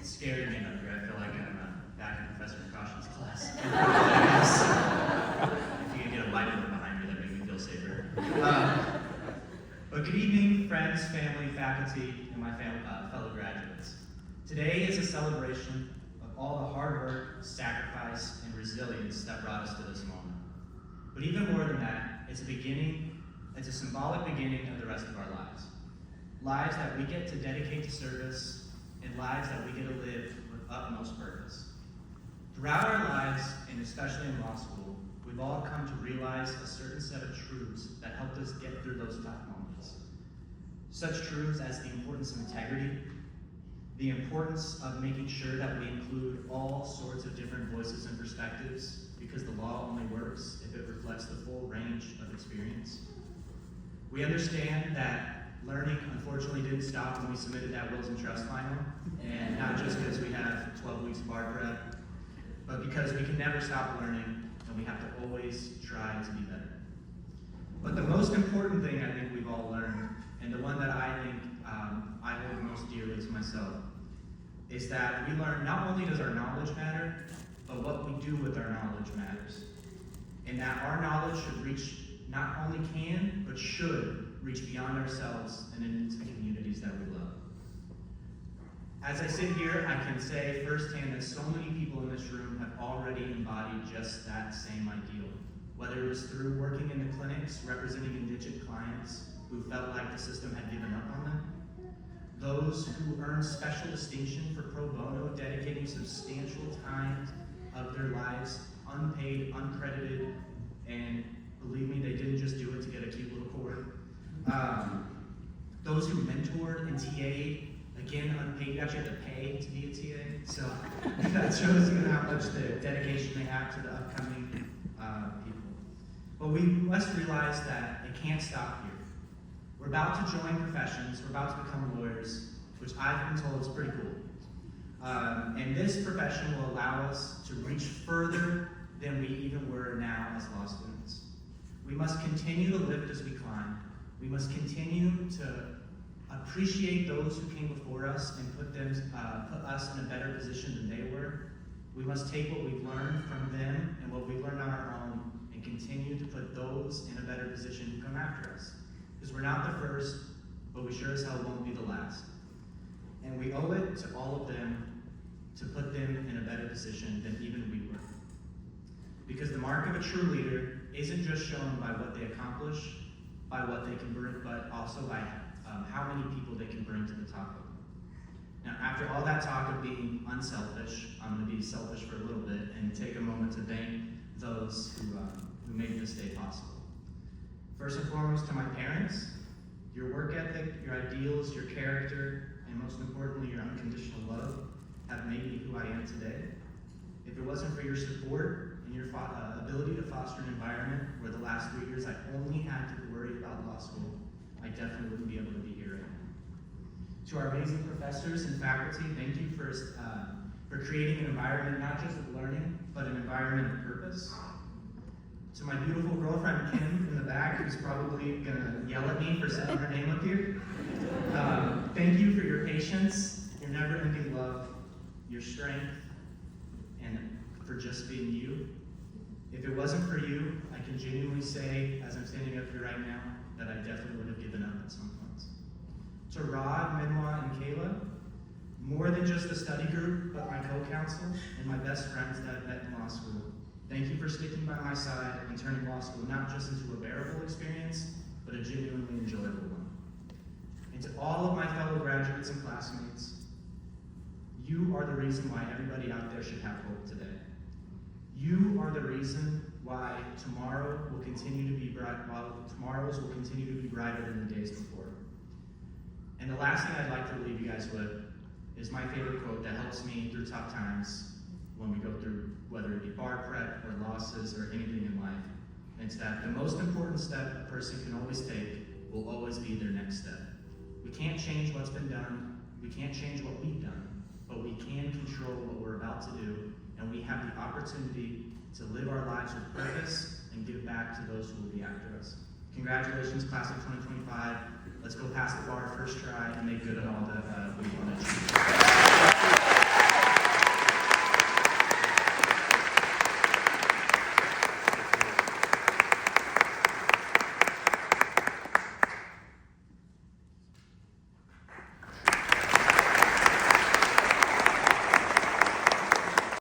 scary being up here. I feel like I'm back in Professor Caution's class. If you can get a light over behind me, that makes me feel safer. But good evening, friends, family, faculty, and my fellow graduates. Today is a celebration of all the hard work, sacrifice, and resilience that brought us to this moment. But even more than that, it's a symbolic beginning of the rest of our lives. Lives that we get to dedicate to service, and lives that we get to live with utmost purpose. Throughout our lives, and especially in law school, we've all come to realize a certain set of truths that helped us get through those tough moments. Such truths as the importance of integrity, the importance of making sure that we include all sorts of different voices and perspectives, because the law only works if it reflects the full range of experience. We understand that learning, unfortunately, didn't stop when we submitted that wills and trust final, and not just because we have 12 weeks of bar prep, but because we can never stop learning, and we have to always try to be better. But the most important thing I think we've all learned, and the one that I think I hold most dearly to myself, is that we learn not only does our knowledge matter, but what we do with our knowledge matters. And that our knowledge should reach, not only can, but should reach beyond ourselves and into the communities that we love. As I sit here, I can say firsthand that so many people in this room have already embodied just that same ideal. Whether it was through working in the clinics, representing indigent clients who felt like the system had given up on them, those who earned special distinction for pro bono, dedicating substantial time of their lives, unpaid, uncredited, and believe me, they didn't just do it to get a cute little cord. Those who mentored and TA'd, again, unpaid, you actually have to pay to be a TA, so that shows you how much the dedication they have to the upcoming people. But we must realize that it can't stop here. We're about to join professions, we're about to become lawyers, which I've been told is pretty cool. And this profession will allow us to reach further than we even were now as law students. We must continue to lift as we climb. We must continue to appreciate those who came before us and put us in a better position than they were. We must take what we've learned from them and what we've learned on our own and continue to put those in a better position who come after us. Because we're not the first, but we sure as hell won't be the last. And we owe it to all of them to put them in a better position than even we were. Because the mark of a true leader isn't just shown by what they accomplish, by what they can bring, but also by how many people they can bring to the top of it. Now, after all that talk of being unselfish, I'm going to be selfish for a little bit and take a moment to thank those who made this day possible. First and foremost, to my parents, your work ethic, your ideals, your character, and most importantly, your unconditional love have made me who I am today. If it wasn't for your support and your ability to foster an environment where the last 3 years I only had to worry about law school, I definitely wouldn't be able to be here right now. To our amazing professors and faculty, thank you for creating an environment not just of learning, but an environment of purpose. To my beautiful girlfriend, Kim, in the back, who's probably gonna yell at me for saying her name up here. Thank you for your patience, your never-ending love, your strength, and for just being you. If it wasn't for you, I can genuinely say, as I'm standing up here right now, that I definitely would have given up at some points. To Rod, Minwa, and Kayla, more than just a study group, but my co-counsel and my best friends that I've met in law school. Thank you for sticking by my side and turning law school not just into a bearable experience, but a genuinely enjoyable one. And to all of my fellow graduates and classmates, you are the reason why everybody out there should have hope today. You are the reason why tomorrows will continue to be brighter than the days before. And the last thing I'd like to leave you guys with is my favorite quote that helps me through tough times when we go through, whether it be bar prep or losses or anything in life. And it's that the most important step a person can always take will always be their next step. We can't change what's been done, we can't change what we've done, but we can control what we're about to do, and we have the opportunity to live our lives with purpose and give back to those who will be after us. Congratulations, class of 2025. Let's go pass the bar first try and make good on all that we want.